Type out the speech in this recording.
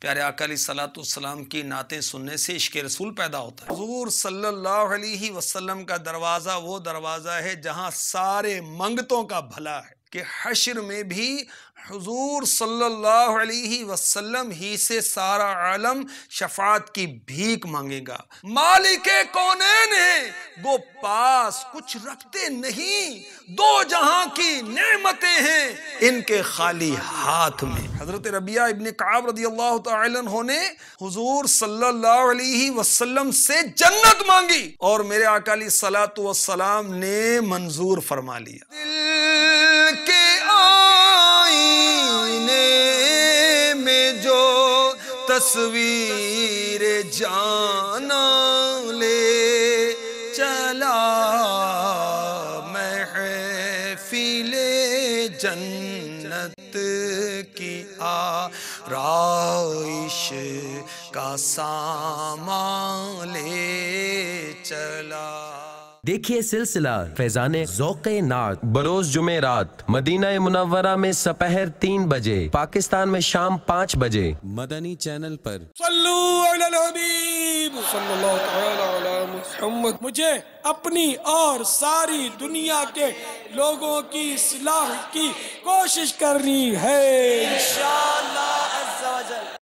پیارے آقا علیہ الصلوۃ والسلام کی نعتیں سننے سے عشق رسول پیدا ہوتا ہے۔ حضور صلی اللہ علیہ وسلم کا دروازہ وہ دروازہ ہے جہاں سارے منگتوں کا بھلا ہے، کہ حشر میں بھی حضور صلی اللہ علیہ وسلم ہی سے سارا عالم شفاعت کی بھیک مانگے گا۔ مالک کونین ہیں وہ پاس کچھ رکھتے نہیں، دو جہاں کی نعمتیں ہیں ان کے خالی ہاتھ میں۔ حضرت ربیعہ ابن کعب رضی اللہ تعالی عنہ نے حضور صلی اللہ علیہ وسلم سے جنت مانگی اور میرے آقا علیہ الصلوۃ والسلام نے منظور فرما لیا۔ دل کے تصویر جانا لے چلا، محفل جنت کی آرائش کا سامان لے چلا۔ دیکھیے سلسلہ فیضان ذوق نعت بروز جمعرات مدینہ منورہ میں سپہر 3 بجے، پاکستان میں شام 5 بجے، مدنی چینل پر۔ صلو علی الحبیب صلی اللہ تعالی علی محمد۔ مجھے اپنی اور ساری دنیا کے لوگوں کی اصلاح کی کوشش کرنی ہے انشاءاللہ۔